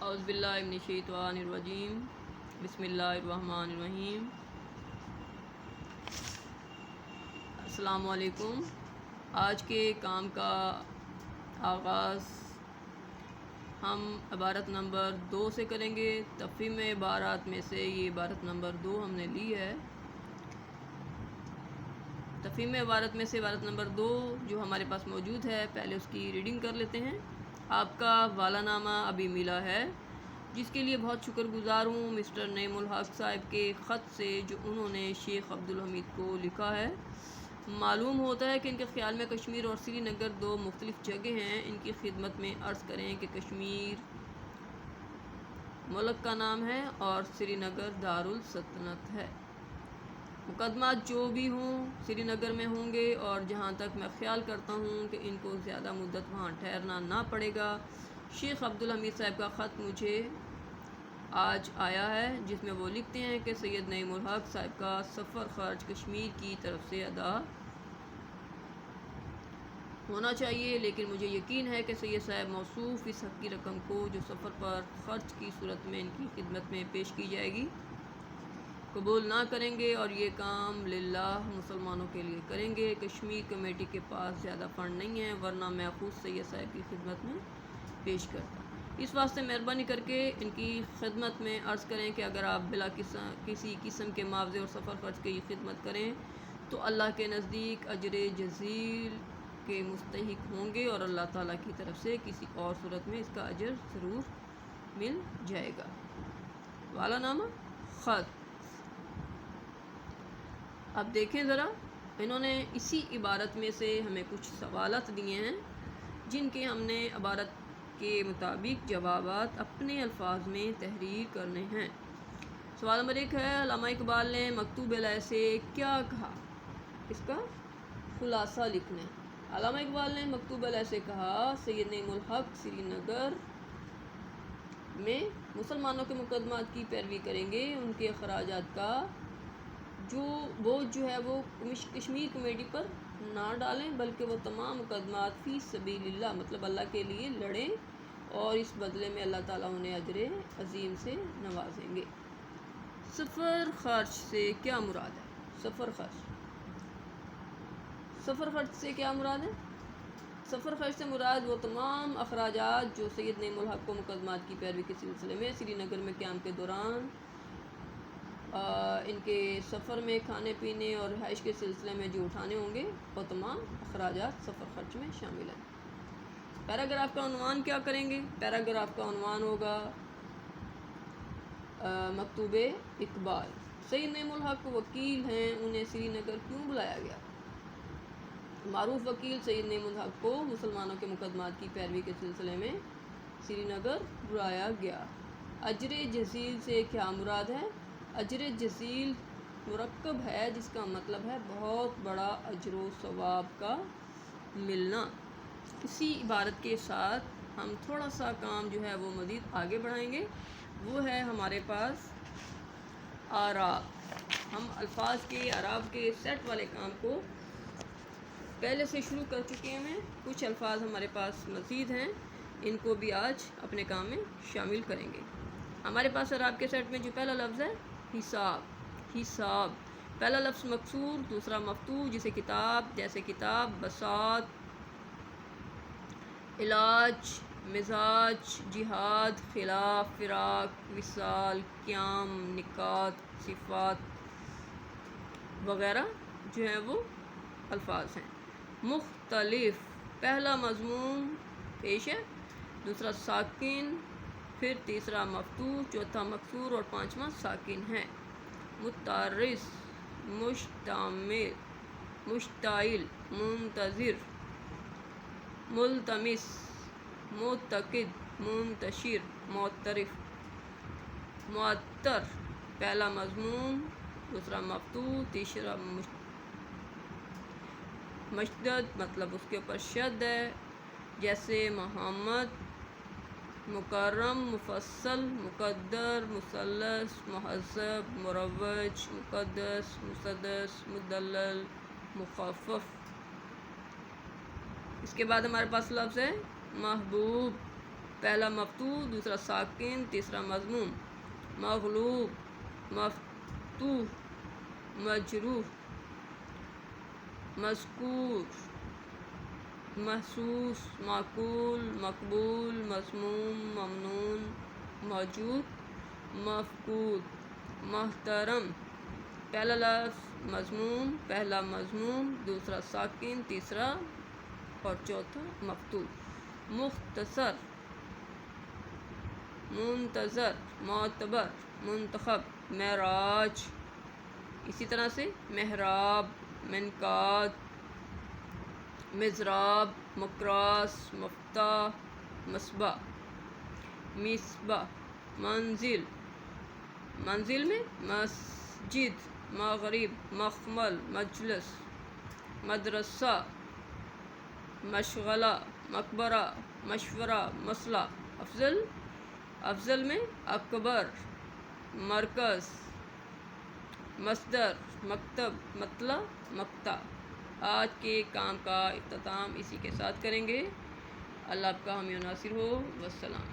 اعوذ باللہ من الشیطان الرجیم بسم اللہ الرحمن الرحیم۔ السلام علیکم۔ آج کے کام کا آغاز ہم عبارت نمبر 2 سے کریں گے۔ تفہیم عبارات میں سے یہ عبارت نمبر 2 ہم نے لی ہے۔ تفہیم عبارت میں سے عبارت نمبر 2 جو ہمارے پاس موجود ہے، پہلے اس کی ریڈنگ کر لیتے ہیں۔ آپ کا والا نامہ ابھی ملا ہے، جس کے لیے بہت شکر گزار ہوں مسٹر نعیم الحق صاحب کے خط سے جو انہوں نے شیخ عبدالحمید کو لکھا ہے۔ معلوم ہوتا ہے کہ ان کے خیال میں کشمیر اور سری نگر دو مختلف جگہ ہیں۔ ان کی خدمت میں عرض کریں کہ کشمیر ملک کا نام ہے اور سری نگر دارالسلطنت ہے۔ مقدمات جو بھی ہوں سری نگر میں ہوں گے، اور جہاں تک میں خیال کرتا ہوں کہ ان کو زیادہ مدت وہاں ٹھہرنا نہ پڑے گا۔ شیخ عبدالحمید صاحب کا خط مجھے آج آیا ہے، جس میں وہ لکھتے ہیں کہ سید نعیم الحق صاحب کا سفر خرچ کشمیر کی طرف سے ادا ہونا چاہیے، لیکن مجھے یقین ہے کہ سید صاحب موصوف اس حق کی رقم کو جو سفر پر خرچ کی صورت میں ان کی خدمت میں پیش کی جائے گی قبول نہ کریں گے، اور یہ کام للہ مسلمانوں کے لیے کریں گے۔ کشمیر کمیٹی کے پاس زیادہ فنڈ نہیں ہے، ورنہ میں خود سید صاحب کی خدمت میں پیش کرتا۔ اس واسطے مہربانی کر کے ان کی خدمت میں عرض کریں کہ اگر آپ بلا کسی قسم کے معاوضے اور سفر خرچ کی خدمت کریں تو اللہ کے نزدیک اجر جزیل کے مستحق ہوں گے، اور اللہ تعالیٰ کی طرف سے کسی اور صورت میں اس کا اجر ضرور مل جائے گا۔ والا نامہ خط۔ اب دیکھیں ذرا، انہوں نے اسی عبارت میں سے ہمیں کچھ سوالات دیے ہیں، جن کے ہم نے عبارت کے مطابق جوابات اپنے الفاظ میں تحریر کرنے ہیں۔ سوال نمبر 1 ہے، علامہ اقبال نے مکتوب علیہ سے کیا کہا؟ اس کا خلاصہ لکھنا ہے۔ علامہ اقبال نے مکتوب علیہ سے کہا، سید نعیم الحق سری نگر میں مسلمانوں کے مقدمات کی پیروی کریں گے، ان کے اخراجات کا جو بوجھ ہے وہ کشمیر کمیٹی پر نہ ڈالیں، بلکہ وہ تمام مقدمات فی سبیل اللہ مطلب اللہ کے لیے لڑیں، اور اس بدلے میں اللہ تعالیٰ انہیں اجر عظیم سے نوازیں گے۔ سفر خرچ سے کیا مراد ہے؟ سفر خرچ سے کیا مراد ہے؟ سفر خرچ سے مراد وہ تمام اخراجات جو سید نعیم الحق کو مقدمات کی پیروی کے سلسلے میں سری نگر میں قیام کے دوران ان کے سفر میں کھانے پینے اور رہائش کے سلسلے میں جو اٹھانے ہوں گے، وہ تمام اخراجات سفر خرچ میں شامل ہیں۔ پیراگراف کا عنوان کیا کریں گے؟ پیراگراف کا عنوان ہوگا مکتوب اقبال۔ سید نعیم الحق وکیل ہیں، انہیں سری نگر کیوں بلایا گیا؟ معروف وکیل سید نعیم الحق کو مسلمانوں کے مقدمات کی پیروی کے سلسلے میں سری نگر بلایا گیا۔ اجر جزیل سے کیا مراد ہے؟ اجر جزیل مرکب ہے، جس کا مطلب ہے بہت بڑا اجر و ثواب کا ملنا۔ اسی عبارت کے ساتھ ہم تھوڑا سا کام جو ہے وہ مزید آگے بڑھائیں گے، وہ ہے ہمارے پاس اعراب۔ ہم الفاظ کے اعراب کے سیٹ والے کام کو پہلے سے شروع کر چکے ہیں، کچھ الفاظ ہمارے پاس مزید ہیں، ان کو بھی آج اپنے کام میں شامل کریں گے۔ ہمارے پاس اعراب کے سیٹ میں جو پہلا لفظ ہے حساب، پہلا لفظ مکسور، دوسرا مفتوح، جیسے کتاب، جیسے کتاب، بساط، علاج، مزاج، جہاد، خلاف، فراق، وصال، قیام، نکات، صفات وغیرہ جو ہیں وہ الفاظ ہیں۔ مختلف، پہلا مضموم پیش ہے، دوسرا ساکن، پھر تیسرا مفتوح، چوتھا مکسور اور پانچواں ساکن ہے۔ متعرض، مشتمل، مشتعل، منتظر، ملتمس، معتقد، منتشر، معترف۔ معطر، پہلا مضموم، دوسرا مفتوح، تیسرا مشدد مطلب اس کے اوپر شد ہے، جیسے محمد، مکرم، مفصل، مقدر، مثلث، مہذب، مروج، مقدس، مسدس، مدلل، مخفف۔ اس کے بعد ہمارے پاس لفظ ہے محبوب، پہلا مفتوح، دوسرا ساکن، تیسرا مضموم۔ مغلوب، مفتوح، مجروح، مذکور، محسوس، معقول، مقبول، مسموم، ممنون، موجود، مفقود۔ محترم، پہلا لفظ مضموم، پہلا مضموم، دوسرا ساکن، تیسرا اور چوتھا مفتوح۔ مختصر، منتظر، معتبر، منتخب۔ معراج، اسی طرح سے محراب، منقاد، مضراب، مقراس، مفتاح، مصباح۔ مصباح، منزل، منزل میں مسجد، مغرب، مخمل، مجلس، مدرسہ، مشغلہ، مقبرہ، مشورہ، مسئلہ۔ افضل، افضل میں اکبر، مرکز، مصدر، مکتب، مطلع، مقطع۔ آج کے کام کا اختتام اسی کے ساتھ کریں گے۔ اللہ آپ کا حامی و ناصر ہو۔ والسلام۔